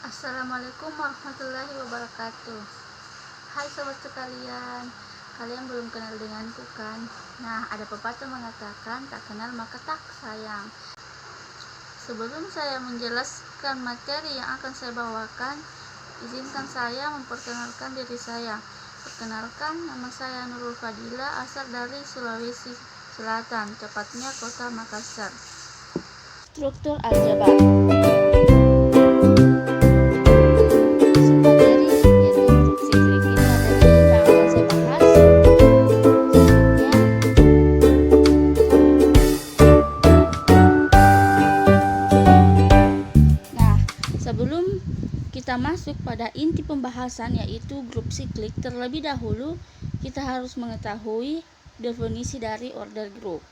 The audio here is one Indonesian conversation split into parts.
Assalamualaikum warahmatullahi wabarakatuh. Hai sobat sekalian, kalian belum kenal denganku kan? Nah, ada pepatah mengatakan tak kenal maka tak sayang. Sebelum saya menjelaskan materi yang akan saya bawakan, izinkan saya memperkenalkan diri saya. Perkenalkan, nama saya Nurul Fadila, asal dari Sulawesi Selatan, tepatnya kota Makassar. Struktur aljabar. Sebelum kita masuk pada inti pembahasan, yaitu grup siklik, terlebih dahulu kita harus mengetahui definisi dari order group.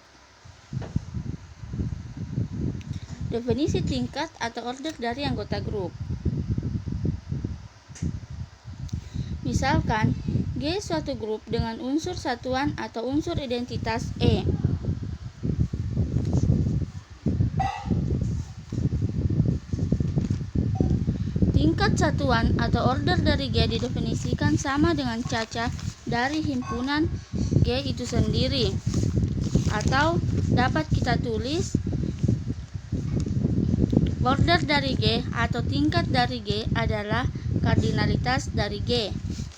Definisi tingkat atau order dari anggota grup. Misalkan, G suatu grup dengan unsur satuan atau unsur identitas E. Tingkat satuan atau order dari G didefinisikan sama dengan cacah dari himpunan G itu sendiri. Atau dapat kita tulis order dari G atau tingkat dari G adalah kardinalitas dari G,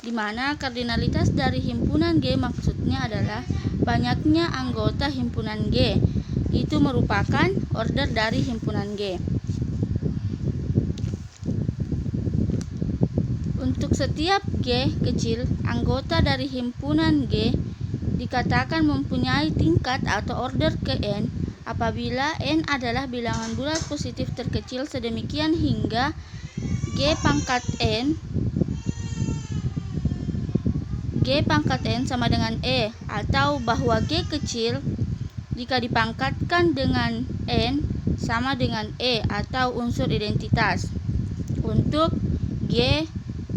di mana kardinalitas dari himpunan G maksudnya adalah banyaknya anggota himpunan G. Itu merupakan order dari himpunan G. Untuk setiap G kecil, anggota dari himpunan G dikatakan mempunyai tingkat atau order ke N apabila N adalah bilangan bulat positif terkecil sedemikian hingga G pangkat N sama dengan E, atau bahwa G kecil jika dipangkatkan dengan N sama dengan E atau unsur identitas. Untuk G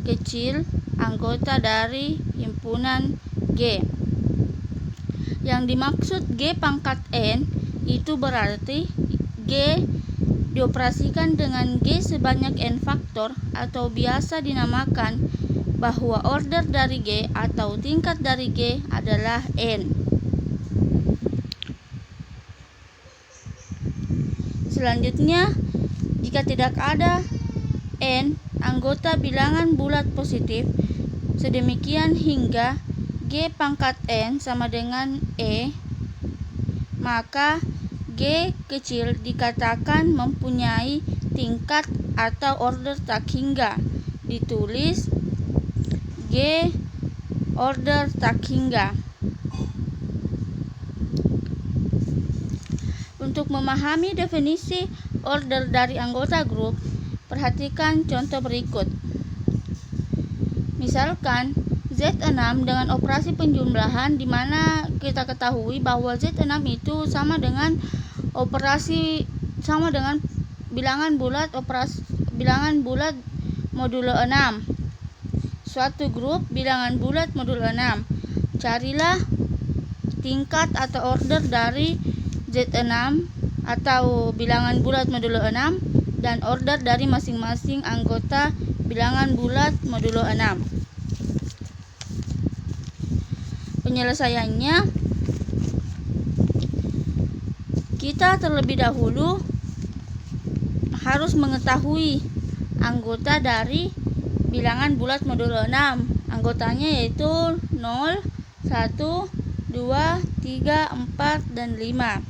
kecil anggota dari himpunan G. Yang dimaksud G pangkat N itu berarti G dioperasikan dengan G sebanyak N faktor, atau biasa dinamakan bahwa order dari G atau tingkat dari G adalah N. Selanjutnya, jika tidak ada N anggota bilangan bulat positif sedemikian hingga G pangkat N sama dengan E, maka G kecil dikatakan mempunyai tingkat atau order tak hingga, ditulis G order tak hingga. Untuk memahami definisi order dari anggota grup, perhatikan contoh berikut. Misalkan Z6 dengan operasi penjumlahan, di mana kita ketahui bahwa Z6 itu sama dengan bilangan bulat modulo 6. Suatu grup bilangan bulat modulo 6. Carilah tingkat atau order dari Z6 atau bilangan bulat modulo 6 dan order dari masing-masing anggota bilangan bulat modulo 6. Penyelesaiannya, kita terlebih dahulu harus mengetahui anggota dari bilangan bulat modulo 6. Anggotanya yaitu 0, 1, 2, 3, 4, dan 5.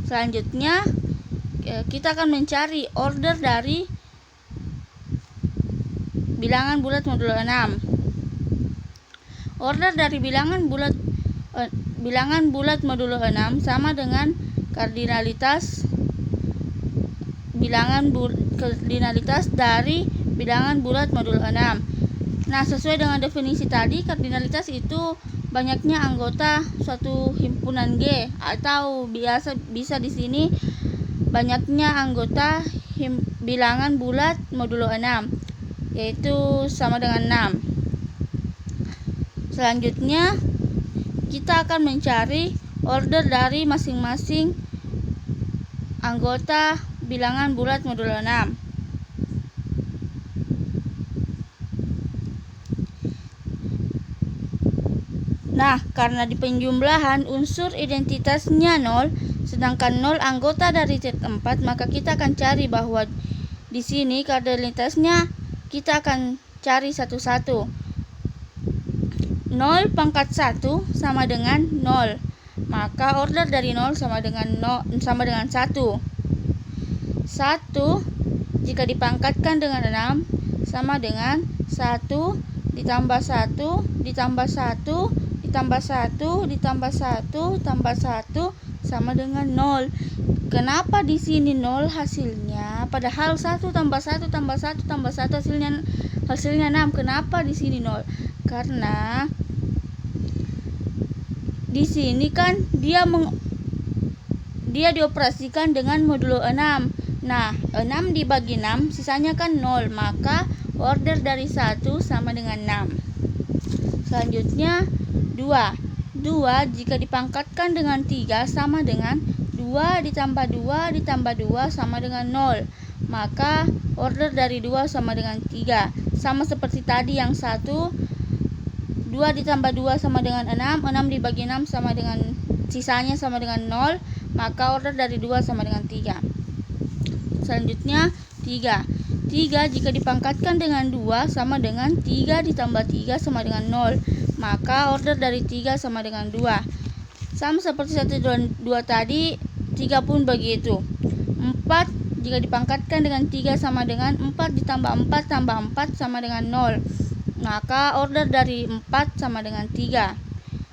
Selanjutnya, kita akan mencari order dari bilangan bulat modulo 6. Order dari bilangan bulat modulo 6 sama dengan kardinalitas dari bilangan bulat modulo 6. Nah, sesuai dengan definisi tadi, kardinalitas itu banyaknya anggota suatu himpunan G, atau bisa di sini banyaknya anggota bilangan bulat modulo 6, yaitu sama dengan 6. Selanjutnya, kita akan mencari order dari masing-masing anggota bilangan bulat modulo 6. Nah, karena di penjumlahan unsur identitasnya 0, sedangkan 0 anggota dari set 4, maka kita akan cari bahwa di sini kardinalitasnya kita akan cari satu-satu. 0 pangkat 1 sama dengan 0. Maka order dari 0 sama dengan 1. 1 jika dipangkatkan dengan 6 sama dengan 1 ditambah 1 ditambah 1 ditambah 1 ditambah 1 tambah 1 sama dengan 0. Kenapa di sini 0 hasilnya? Padahal 1 tambah 1 tambah 1 tambah 1 hasilnya 6. Kenapa di sini 0? Karena di sini kan dia dioperasikan dengan modulo 6. Nah, 6 dibagi 6 sisanya kan 0. Maka order dari 1 sama dengan 6. Selanjutnya 2 jika dipangkatkan dengan 3 sama dengan 2 ditambah 2 ditambah 2 sama dengan 0. Maka order dari 2 sama dengan 3. Sama seperti tadi yang 1, 2 ditambah 2 sama dengan 6, 6 dibagi 6 sama dengan sisanya sama dengan 0. Maka order dari 2 sama dengan 3. Selanjutnya 3 jika dipangkatkan dengan 2 sama dengan 3 ditambah 3 sama dengan 0. Maka order dari 3 sama dengan 2. Sama seperti 1 dan 2 tadi, 3 pun begitu. 4 jika dipangkatkan dengan 3 sama dengan 4 ditambah 4 tambah 4 sama dengan 0. Maka order dari 4 sama dengan 3.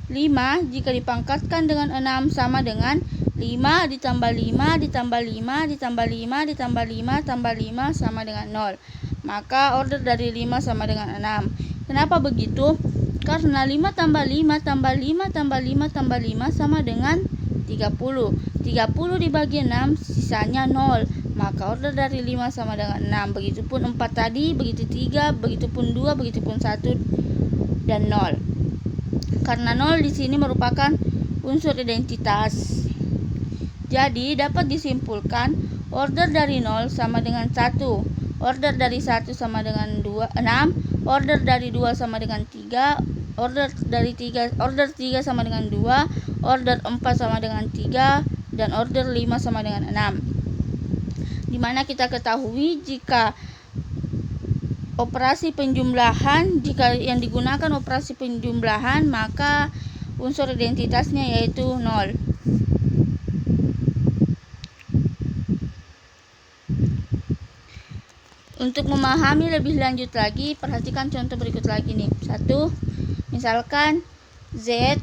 5 jika dipangkatkan dengan 6 sama dengan 5 ditambah 5 ditambah 5 ditambah 5 ditambah 5 tambah 5 sama dengan 0. Maka order dari 5 sama dengan 6. Kenapa begitu? Karena 5 tambah 5 tambah 5 tambah 5 tambah 5 sama dengan 30. 30 dibagi 6 sisanya 0. Maka order dari 5 sama dengan 6. Begitupun 4 tadi, begitu 3, begitupun 2, begitupun 1 dan 0. Karena 0 di sini merupakan unsur identitas. Jadi dapat disimpulkan order dari 0 sama dengan 1. Order dari 1 sama dengan 6, order dari 2 sama dengan 3, order 3 sama dengan 2, order 4 sama dengan 3, dan order 5 sama dengan 6. Dimana kita ketahui jika operasi penjumlahan, jika yang digunakan operasi penjumlahan, maka unsur identitasnya yaitu 0. Untuk memahami lebih lanjut lagi, perhatikan contoh berikut lagi nih. 1. Misalkan Z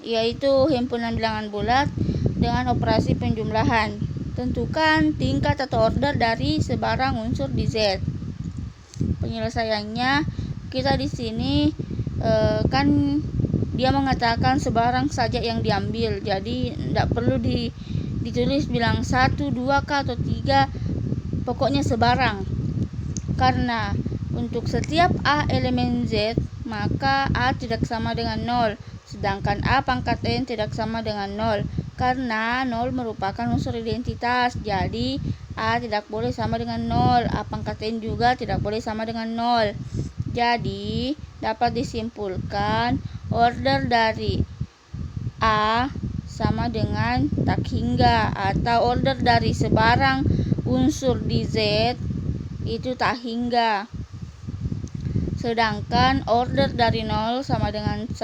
yaitu himpunan bilangan bulat dengan operasi penjumlahan. Tentukan tingkat atau order dari sebarang unsur di Z. Penyelesaiannya kita di sini kan dia mengatakan sebarang saja yang diambil. Jadi tidak perlu ditulis bilang 1, 2 kah atau 3, pokoknya sebarang. Karena untuk setiap A elemen Z, maka A tidak sama dengan 0, sedangkan A pangkat N tidak sama dengan 0. Karena 0 merupakan unsur identitas, jadi A tidak boleh sama dengan 0, A pangkat N juga tidak boleh sama dengan 0. Jadi dapat disimpulkan order dari A sama dengan tak hingga, atau order dari sebarang unsur di Z itu tak hingga. Sedangkan order dari 0 sama dengan 1,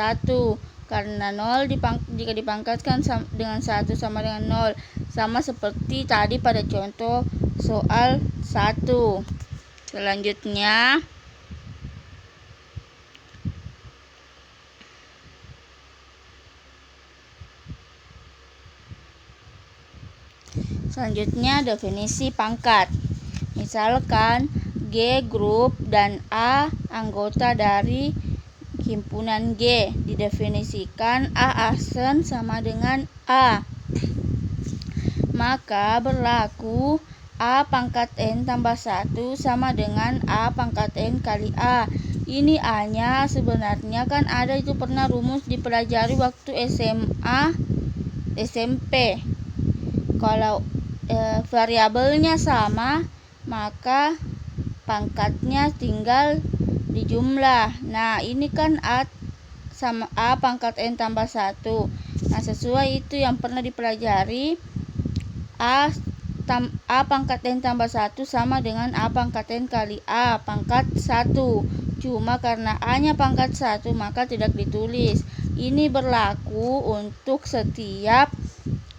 karena 0 jika dipangkatkan dengan 1 sama dengan 0, sama seperti tadi pada contoh soal 1. Selanjutnya definisi pangkat. Misalkan G grup dan A anggota dari himpunan G. Didefinisikan A aksen sama dengan A. Maka berlaku A pangkat N tambah 1 sama dengan A pangkat N kali A. Ini A-nya sebenarnya kan ada, itu pernah rumus dipelajari waktu SMA, SMP. Kalau variabelnya sama, maka pangkatnya tinggal dijumlah. Nah, ini kan A sama A pangkat N tambah 1. Nah, sesuai itu yang pernah dipelajari, A pangkat N tambah 1 sama dengan A pangkat N kali A pangkat 1. Cuma karena A-nya pangkat 1, maka tidak ditulis. Ini berlaku untuk setiap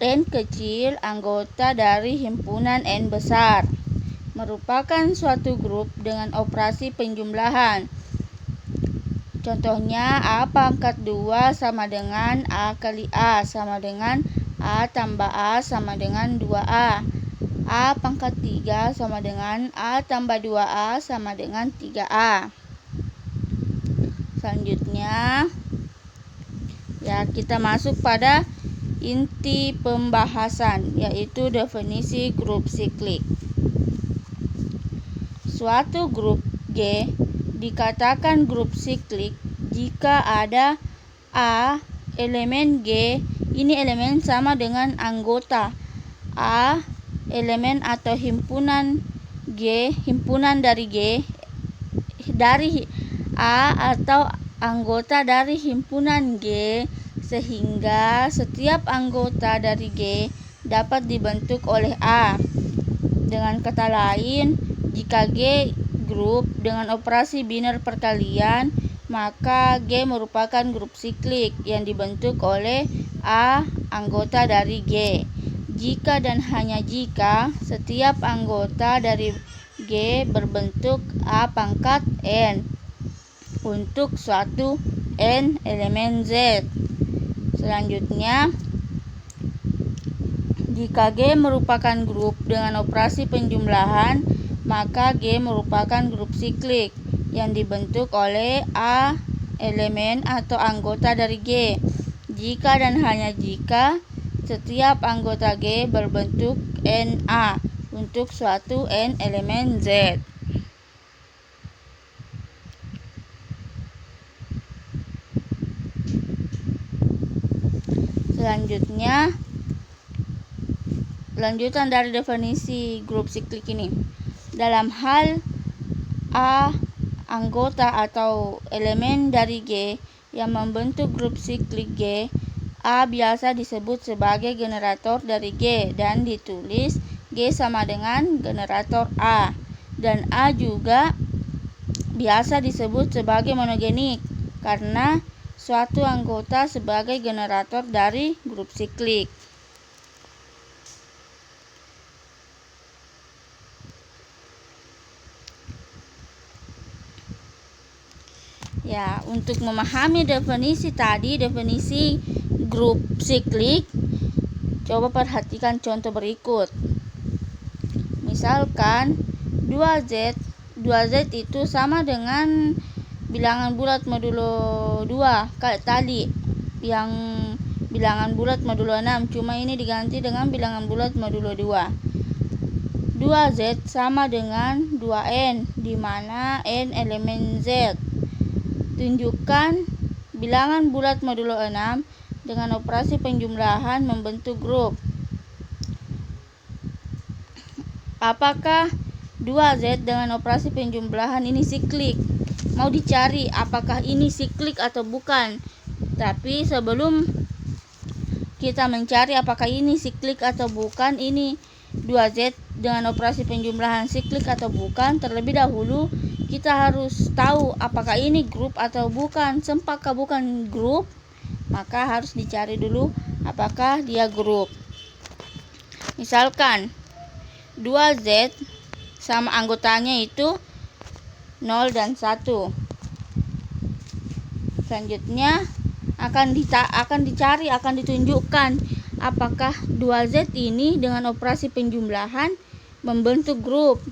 N kecil anggota dari himpunan N besar. Merupakan suatu grup dengan operasi penjumlahan. Contohnya A pangkat 2 sama dengan A kali A sama dengan A tambah A sama dengan 2A. A pangkat 3 sama dengan A tambah 2A sama dengan 3A. Selanjutnya, ya, kita masuk pada inti pembahasan, yaitu definisi grup siklik. Suatu grup G dikatakan grup siklik jika ada A elemen G, ini elemen sama dengan anggota, A elemen atau himpunan G, himpunan dari G, dari A atau anggota dari himpunan G, sehingga setiap anggota dari G dapat dibentuk oleh A. Dengan kata lain, jika G grup dengan operasi biner perkalian, maka G merupakan grup siklik yang dibentuk oleh A anggota dari G. Jika dan hanya jika setiap anggota dari G berbentuk A pangkat N untuk suatu N elemen Z. Selanjutnya, jika G merupakan grup dengan operasi penjumlahan, maka G merupakan grup siklik yang dibentuk oleh A elemen atau anggota dari G. Jika dan hanya jika setiap anggota G berbentuk NA untuk suatu N elemen Z. Selanjutnya, lanjutan dari definisi grup siklik ini. Dalam hal A anggota atau elemen dari G yang membentuk grup siklik G, A biasa disebut sebagai generator dari G dan ditulis G sama dengan generator A. Dan A juga biasa disebut sebagai monogenik karena suatu anggota sebagai generator dari grup siklik. Ya, untuk memahami definisi tadi, definisi grup siklik, coba perhatikan contoh berikut. Misalkan 2Z itu sama dengan bilangan bulat modulo 2 kayak tadi yang bilangan bulat modulo 6, cuma ini diganti dengan bilangan bulat modulo 2. 2Z sama dengan 2N, di mana N elemen Z. Tunjukkan bilangan bulat modulo 6 dengan operasi penjumlahan membentuk grup. Apakah 2Z dengan operasi penjumlahan ini siklik? Mau dicari apakah ini siklik atau bukan. Tapi sebelum kita mencari apakah ini siklik atau bukan, ini 2Z dengan operasi penjumlahan siklik atau bukan, terlebih dahulu kita harus tahu apakah ini grup atau bukan. Sempakah bukan grup, maka harus dicari dulu apakah dia grup. Misalkan 2Z sama anggotanya itu 0 dan 1. Selanjutnya akan ditunjukkan apakah 2Z ini dengan operasi penjumlahan membentuk grup.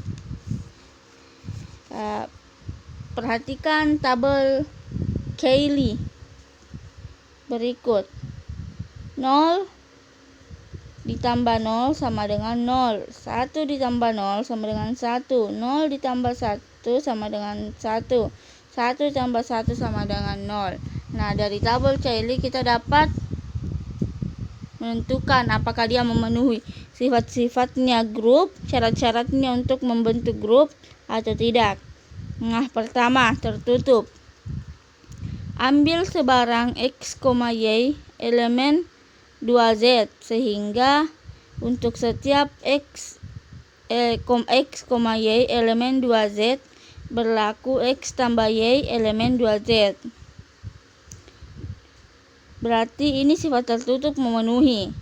Perhatikan tabel Cayley berikut. 0 ditambah 0 sama dengan 0. 1 ditambah 0 sama dengan 1. 0 ditambah 1 sama dengan 1. 1 ditambah 1 sama dengan 0. Nah, dari tabel Cayley kita dapat menentukan apakah dia memenuhi sifat-sifatnya grup, syarat-syaratnya untuk membentuk grup atau tidak. Nah, pertama, tertutup. Ambil sebarang X, Y elemen 2Z sehingga untuk setiap X, Y elemen 2Z berlaku X tambah Y elemen 2Z. Berarti ini sifat tertutup memenuhi.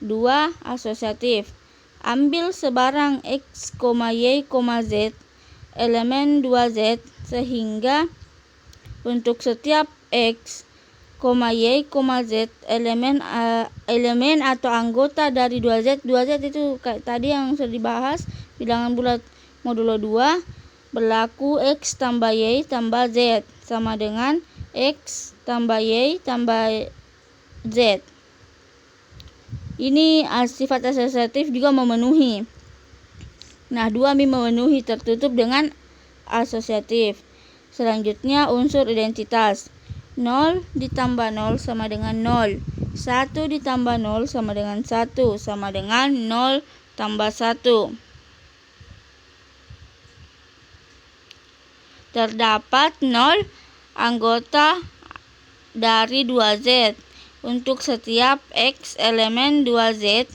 2. Asosiatif. Ambil sebarang X, Y, Z elemen 2Z sehingga untuk setiap X, Y, Z elemen atau anggota dari 2Z. 2Z itu kayak tadi yang sudah dibahas, bilangan bulat modulo 2, berlaku X tambah Y tambah Z sama dengan X tambah Y tambah Z. Ini sifat asosiatif juga memenuhi. Nah, 2 memenuhi tertutup dengan asosiatif. Selanjutnya unsur identitas. 0 ditambah 0 sama dengan 0. 1 ditambah 0 sama dengan 1 sama dengan 0 tambah 1. Terdapat 0 anggota dari 2Z. Untuk setiap X elemen 2Z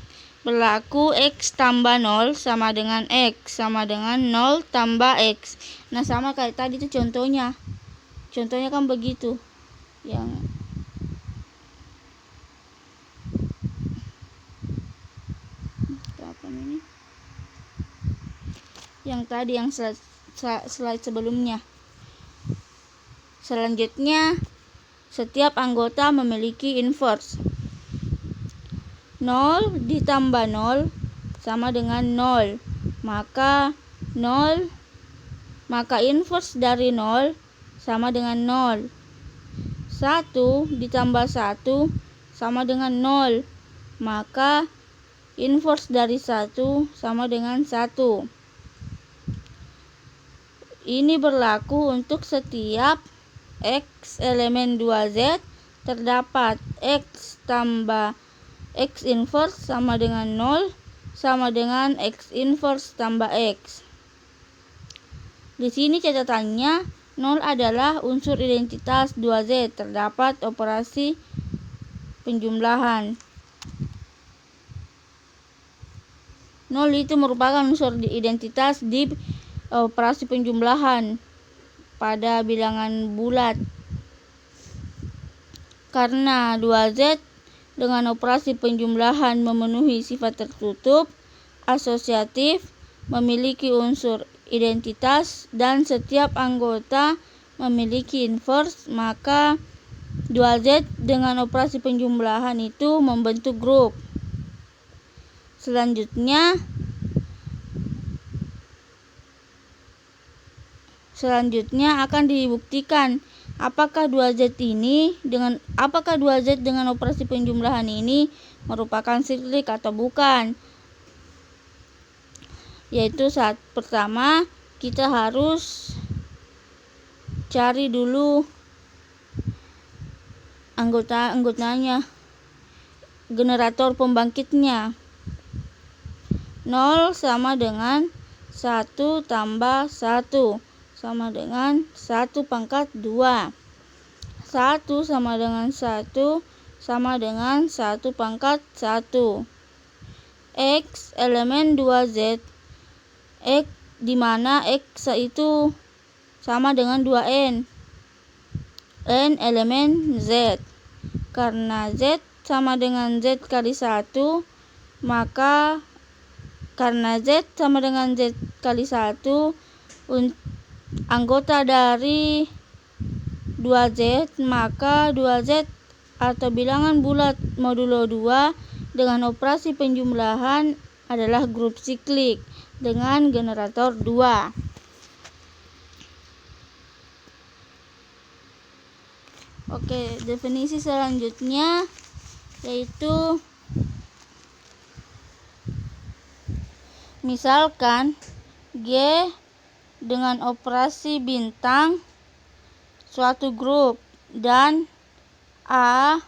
berlaku X tambah 0 sama dengan X sama dengan 0 tambah X. Nah, sama kayak tadi itu contohnya. Contohnya kan begitu. Yang apa ini? Yang tadi yang slide sebelumnya. Selanjutnya, setiap anggota memiliki inverse. 0 ditambah 0 sama dengan 0. Maka inverse dari 0 sama dengan 0. 1 ditambah 1 sama dengan 0. Maka inverse dari 1 sama dengan 1. Ini berlaku untuk setiap X elemen 2Z terdapat X tambah X inverse sama dengan 0 sama dengan X inverse tambah X. Di sini catatannya 0 adalah unsur identitas 2Z, terdapat operasi penjumlahan. 0 itu merupakan unsur identitas di operasi penjumlahan pada bilangan bulat. Karena 2Z dengan operasi penjumlahan memenuhi sifat tertutup, asosiatif, memiliki unsur identitas, dan setiap anggota memiliki inverse, maka 2Z dengan operasi penjumlahan itu membentuk grup. Selanjutnya akan dibuktikan apakah 2Z dengan operasi penjumlahan ini merupakan siklik atau bukan. Yaitu saat pertama kita harus cari dulu anggotanya, generator pembangkitnya. 0 sama dengan 1 tambah 1 sama dengan 1 pangkat 2. 1 sama dengan 1 sama dengan 1 pangkat 1. X elemen 2Z, X di mana X itu sama dengan 2N. N elemen Z. Karena Z sama dengan Z kali 1, maka karena Z sama dengan Z kali 1, anggota dari 2Z, maka 2Z atau bilangan bulat modulo 2 dengan operasi penjumlahan adalah grup siklik dengan generator 2. Oke, definisi selanjutnya yaitu misalkan G dengan operasi bintang suatu grup dan A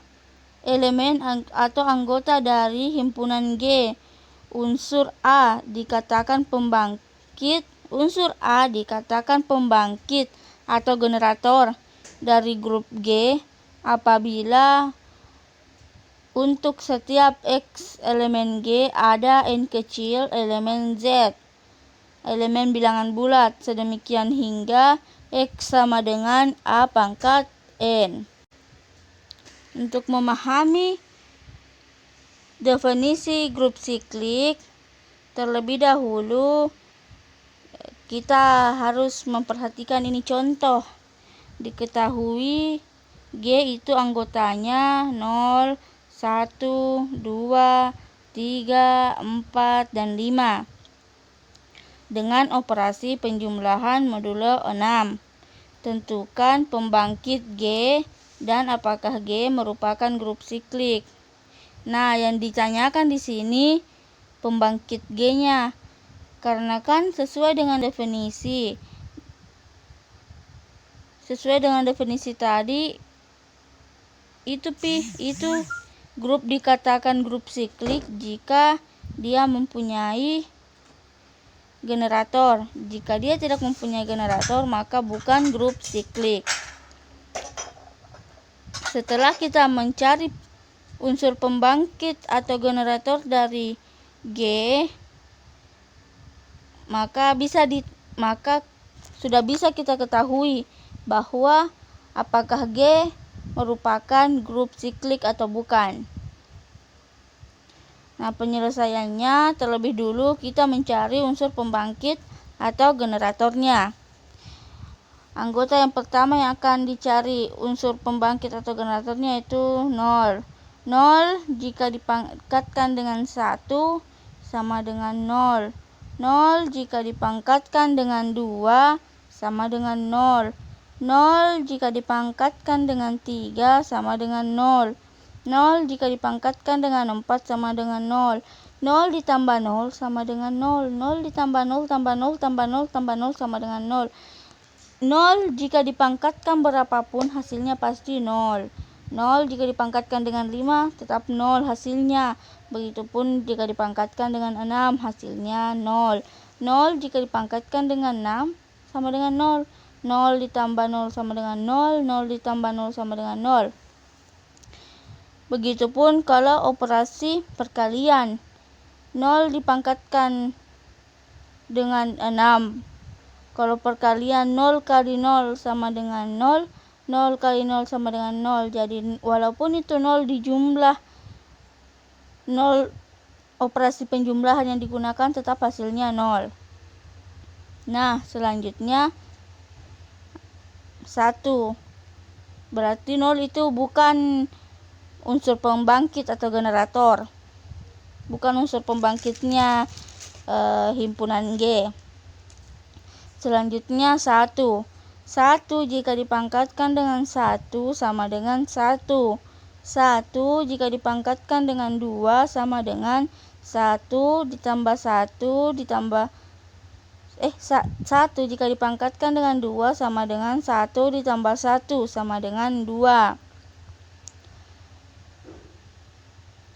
elemen atau anggota dari himpunan G unsur A dikatakan pembangkit atau generator dari grup G apabila untuk setiap X elemen G ada N kecil elemen Z elemen bilangan bulat, sedemikian hingga X sama dengan A pangkat N. Untuk memahami definisi grup siklik, terlebih dahulu kita harus memperhatikan ini contoh. Diketahui G itu anggotanya 0, 1, 2, 3, 4, dan 5 dengan operasi penjumlahan modulo 6. Tentukan pembangkit G dan apakah G merupakan grup siklik. Nah, yang ditanyakan di sini pembangkit G-nya. Karena kan sesuai dengan definisi tadi itu grup dikatakan grup siklik jika dia mempunyai generator. Jika dia tidak mempunyai generator, maka bukan grup siklik. Setelah kita mencari unsur pembangkit atau generator dari G, maka sudah bisa kita ketahui bahwa apakah G merupakan grup siklik atau bukan. Nah, penyelesaiannya terlebih dulu kita mencari unsur pembangkit atau generatornya. Anggota yang pertama yang akan dicari unsur pembangkit atau generatornya yaitu 0. 0 jika dipangkatkan dengan 1 sama dengan 0. 0 jika dipangkatkan dengan 2 sama dengan 0. 0 jika dipangkatkan dengan 3 sama dengan 0. 0 jika dipangkatkan dengan 4 sama dengan 0. 0 ditambah 0 sama dengan 0. 0 ditambah 0 tambah 0 tambah 0 tambah 0 sama dengan 0. 0 jika dipangkatkan berapapun hasilnya pasti 0. 0 jika dipangkatkan dengan 5 tetap 0 hasilnya. Begitupun jika dipangkatkan dengan 6 hasilnya 0. 0 jika dipangkatkan dengan 6 sama dengan 0. 0 ditambah 0 sama dengan 0. 0 ditambah 0 sama dengan 0. Begitupun kalau operasi perkalian. 0 dipangkatkan dengan 6. Kalau perkalian 0 kali 0 sama dengan 0. 0 kali 0 sama dengan 0. Jadi walaupun itu 0 dijumlah 0 operasi penjumlahan yang digunakan tetap hasilnya 0. Nah, selanjutnya 1. Berarti 0 itu bukan unsur pembangkit atau generator. Bukan unsur pembangkitnya himpunan G. Selanjutnya 1. 1 jika dipangkatkan dengan 1 sama dengan 1. 1 jika dipangkatkan dengan 2 sama dengan 1 ditambah 1 ditambah 1 jika dipangkatkan dengan 2 sama dengan 1 ditambah 1 sama dengan 2.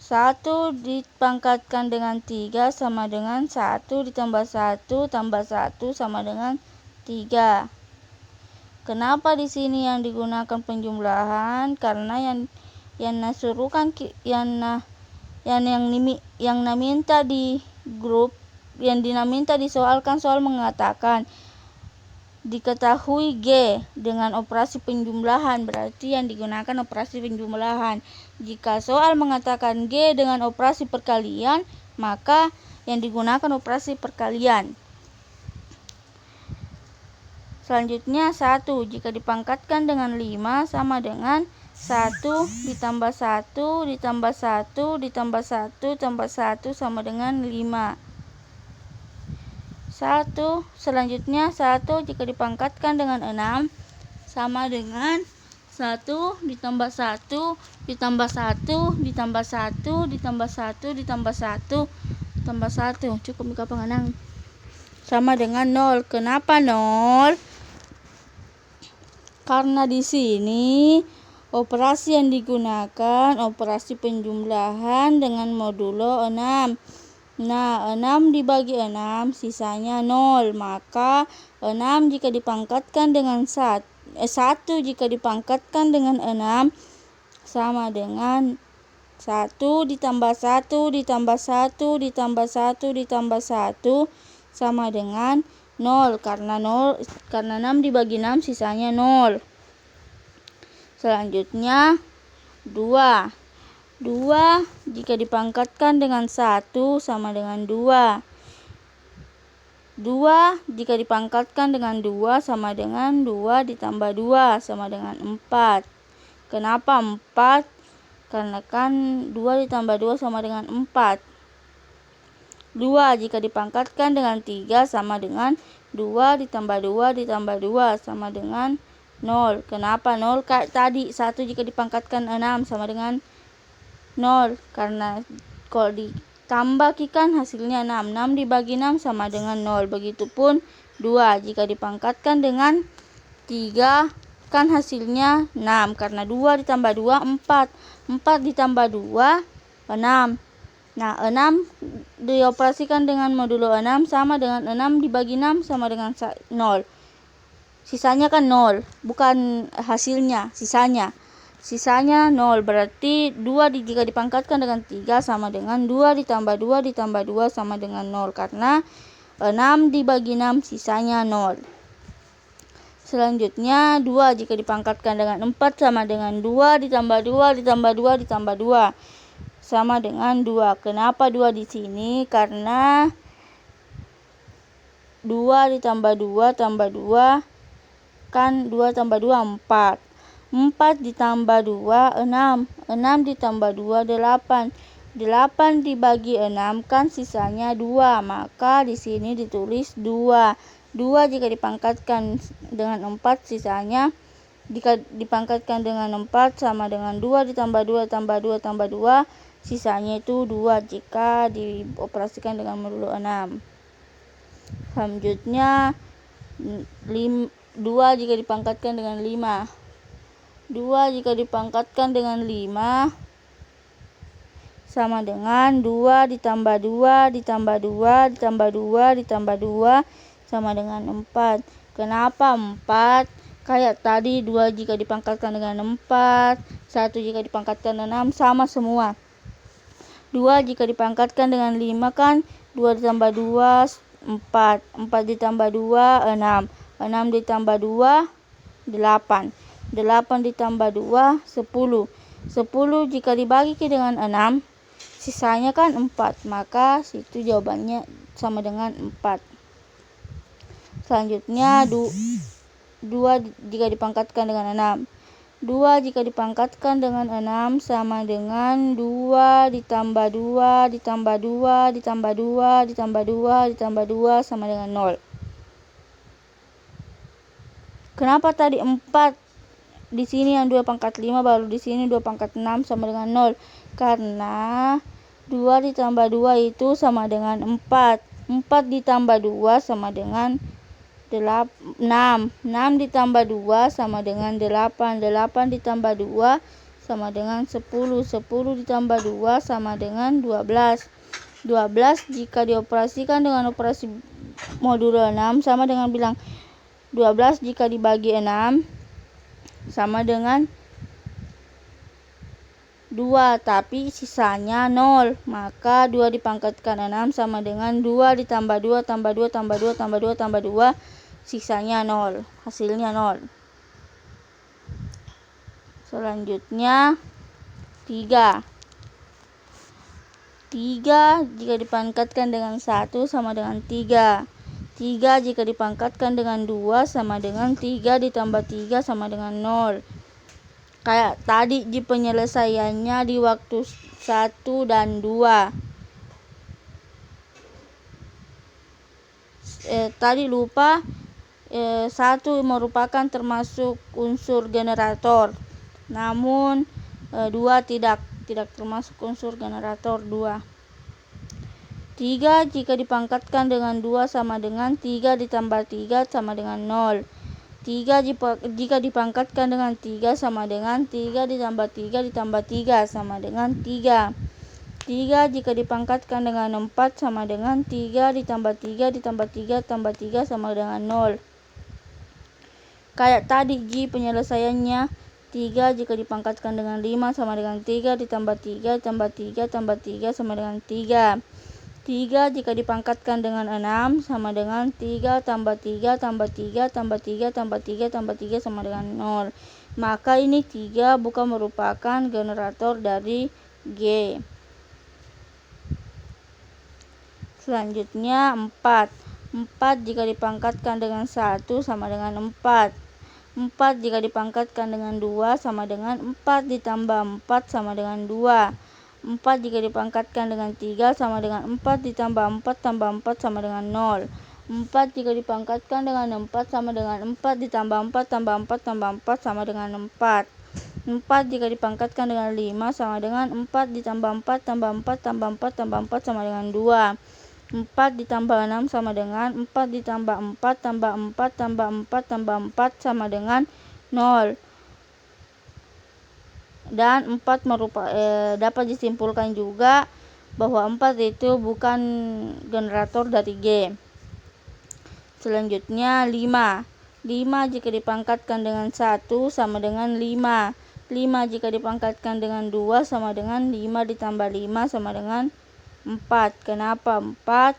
1 dipangkatkan dengan 3 sama dengan 1 ditambah 1 tambah 1 sama dengan 3. Kenapa di sini yang digunakan penjumlahan? Karena yang nasurukan yang naminta di grup yang dinaminta disoalkan soal mengatakan diketahui G dengan operasi penjumlahan, berarti yang digunakan operasi penjumlahan. Jika soal mengatakan G dengan operasi perkalian, maka yang digunakan operasi perkalian. Selanjutnya 1 jika dipangkatkan dengan 5 sama dengan 1 ditambah 1 ditambah 1 ditambah 1 tambah 1 sama dengan 5. 1 selanjutnya 1 jika dipangkatkan dengan 6 sama dengan 1 ditambah 1 ditambah 1 ditambah 1 ditambah 1 ditambah 1 tambah 1 cukup buka pengenang sama dengan 0. Kenapa 0? Karena di sini operasi yang digunakan operasi penjumlahan dengan modulo 6. Nah, 6 dibagi 6 sisanya 0. Maka 6 jika dipangkatkan dengan 1 jika dipangkatkan dengan 6 sama dengan 1 ditambah 1 ditambah 1 ditambah 1 ditambah 1 sama dengan 0. Karena 6 dibagi 6 sisanya 0. Selanjutnya 2. 2 jika dipangkatkan dengan 1 sama dengan 2. 2 jika dipangkatkan dengan 2 sama dengan 2 ditambah 2 sama dengan 4. Kenapa 4? Karena kan 2 ditambah 2 sama dengan 4. 2 jika dipangkatkan dengan 3 sama dengan 2 ditambah 2 ditambah 2 sama dengan 0. Kenapa 0? Kayak tadi 1 jika dipangkatkan 6 sama dengan 0. Karena kalau ditambahkan hasilnya 6. 6 dibagi 6 sama dengan 0. Begitupun 2 jika dipangkatkan dengan 3 kan hasilnya 6. Karena 2 ditambah 2 4. 4 ditambah 2 6. Nah, 6 dioperasikan dengan modulo 6 sama dengan 6 dibagi 6 sama dengan 0. Sisanya kan 0, bukan hasilnya, sisanya. Sisanya 0, berarti 2 jika dipangkatkan dengan 3 sama dengan 2 ditambah 2 ditambah 2 sama dengan 0. Karena 6 dibagi 6 sisanya 0. Selanjutnya 2 jika dipangkatkan dengan 4 sama dengan 2 ditambah 2 ditambah 2 ditambah 2 sama dengan 2. Kenapa 2 di sini? Karena 2 ditambah 2 tambah 2 kan 2 tambah 2 4. 4 ditambah 2 6. 6 ditambah 2 8. 8 dibagi 6 kan sisanya 2. Maka di sini ditulis 2. 2 jika dipangkatkan dengan 4 sisanya jika dipangkatkan dengan 4 sama dengan 2 ditambah 2 tambah 2 tambah 2 sisanya itu 2 jika dioperasikan dengan modulo 6. Selanjutnya 2 jika dipangkatkan dengan 5. 2 jika dipangkatkan dengan 5 sama dengan 2 ditambah 2 ditambah 2 ditambah 2 ditambah 2 sama dengan 4. Kenapa 4? Kayak tadi 2 jika dipangkatkan dengan 4, 1 jika dipangkatkan dengan 6 sama semua. 2 jika dipangkatkan dengan 5 kan 2 ditambah 2 4. 4 ditambah 2 6. 6 ditambah 2 8. 8 ditambah 2 10. 10 jika dibagi dengan 6 sisanya kan 4. Maka situ jawabannya sama dengan 4. Selanjutnya 2 jika dipangkatkan dengan 6. 2 jika dipangkatkan dengan 6 sama dengan 2 ditambah 2 ditambah 2 ditambah 2 ditambah 2 ditambah 2 sama dengan 0. Kenapa tadi 4? Di sini yang 2 pangkat 5 baru di sini 2 pangkat 6 sama dengan 0. Karena 2 ditambah 2 itu sama dengan 4. 4 ditambah 2 sama dengan 6. 6 ditambah 2 sama dengan 8. 8 ditambah 2 sama dengan 10. 10 ditambah 2 sama dengan 12. 12 jika dioperasikan dengan operasi modulo 6 sama dengan bilang 12 jika dibagi 6 sama dengan 2, tapi sisanya 0. Maka 2 dipangkatkan 6 sama dengan 2 ditambah 2 tambah 2 tambah 2 tambah 2 tambah 2 sisanya 0. Hasilnya 0. Selanjutnya 3. 3 jika dipangkatkan dengan 1 sama dengan 3. 3 jika dipangkatkan dengan 2 sama dengan 3 ditambah 3 sama dengan 0. Kayak tadi di penyelesaiannya di waktu 1 dan 2. Tadi lupa 1 merupakan termasuk unsur generator. Namun 2 tidak termasuk unsur generator 2. 3 jika dipangkatkan dengan 2 sama dengan 3 ditambah 3 sama dengan 0. 3 jika dipangkatkan dengan 3 sama dengan 3 ditambah 3 ditambah 3 sama dengan 3. 3 jika dipangkatkan dengan 4 sama dengan 3 ditambah 3 ditambah 3 tambah 3 sama dengan 0. Kayak tadi G penyelesaiannya, 3 jika dipangkatkan dengan 5 sama dengan 3 ditambah 3 tambah 3 tambah 3 sama dengan 3. 3 jika dipangkatkan dengan 6 sama dengan 3 tambah 3 tambah 3 tambah 3 tambah 3 tambah 3 sama dengan 0. Maka ini 3 bukan merupakan generator dari G. Selanjutnya 4. 4 jika dipangkatkan dengan 1 sama dengan 4. 4 jika dipangkatkan dengan 2 sama dengan 4 ditambah 4 sama dengan 2. 4 jika dipangkatkan dengan 3 sama dengan 4 ditambah 4 tambah 4 sama dengan 0. 4 jika dipangkatkan dengan 4 sama dengan 4 ditambah 4 tambah 4 tambah 4 sama dengan 4. 4 jika dipangkatkan dengan 5 sama dengan 4 ditambah 4 tambah 4 tambah 4 tambah 4 sama dengan 2. 4 ditambah 6 sama dengan 4 ditambah 4 tambah 4 tambah 4 tambah 4 sama dengan 0. Dan 4 dapat disimpulkan juga bahwa 4 itu bukan generator dari G. Selanjutnya 5. 5 jika dipangkatkan dengan 1 sama dengan 5. 5 jika dipangkatkan dengan 2 sama dengan 5 ditambah 5 sama dengan 4. Kenapa 4?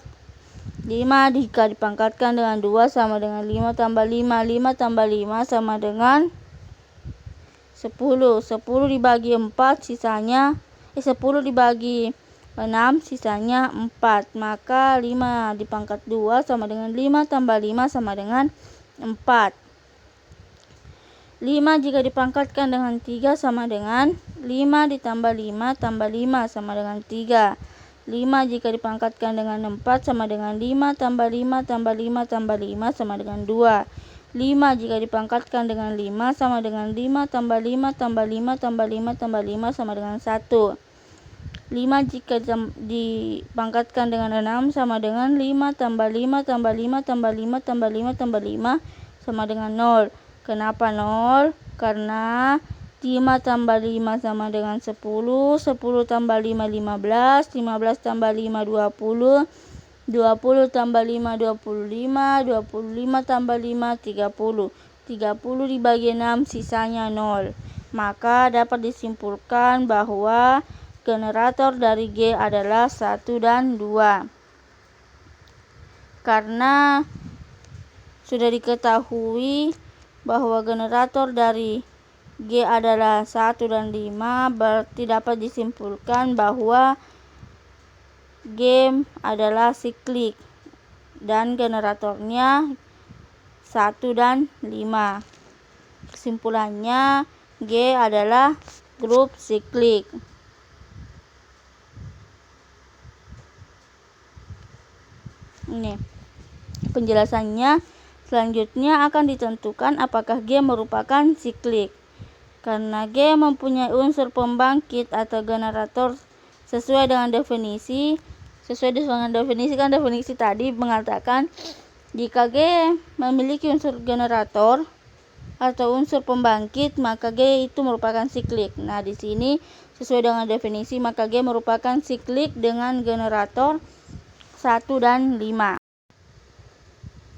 5 jika dipangkatkan dengan 2 sama dengan 5 tambah 5. 5 tambah 5 sama dengan 10. 10 dibagi 4 sisanya 10 dibagi 6 sisanya 4. Maka 5 dipangkat 2 sama dengan 5 tambah 5 sama dengan 4. 5 jika dipangkatkan dengan 3 sama dengan 5 ditambah 5 tambah 5 sama dengan 3. 5 jika dipangkatkan dengan 4 sama dengan 5 tambah 5 tambah 5 tambah 5 sama dengan 2. 5 jika dipangkatkan dengan 5 sama dengan 5 tambah 5 tambah 5 tambah 5 tambah 5 sama dengan 1. 5 jika dipangkatkan dengan 6 sama dengan 5 tambah 5 tambah 5 tambah 5 tambah 5 tambah 5 sama dengan 0. Kenapa 0? Karena 5 tambah 5 sama dengan 10, 10 tambah 5 15, 15 tambah 5 20, 20 tambah 5 25, 25 tambah 5 30, 30 dibagi 6 sisanya 0. Maka dapat disimpulkan bahwa generator dari G adalah 1 dan 2. Karena sudah diketahui bahwa generator dari G adalah 1 dan 5, berarti dapat disimpulkan bahwa G adalah siklik dan generatornya 1 dan 5. Kesimpulannya, G adalah grup siklik. Ini penjelasannya. Selanjutnya akan ditentukan apakah G merupakan siklik. Karena G mempunyai unsur pembangkit atau generator sesuai dengan definisi. Kan definisi tadi mengatakan jika G memiliki unsur generator atau unsur pembangkit, maka G itu merupakan siklik. Nah, di sini sesuai dengan definisi, maka G merupakan siklik dengan generator 1 dan 5.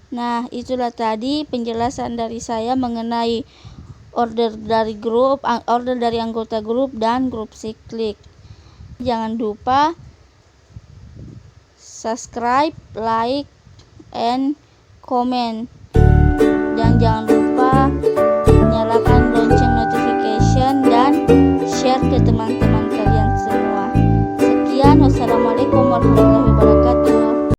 Nah, itulah tadi penjelasan dari saya mengenai order dari anggota grup dan grup siklik. Jangan lupa subscribe, like, and comment. Dan jangan lupa nyalakan lonceng notification dan share ke teman-teman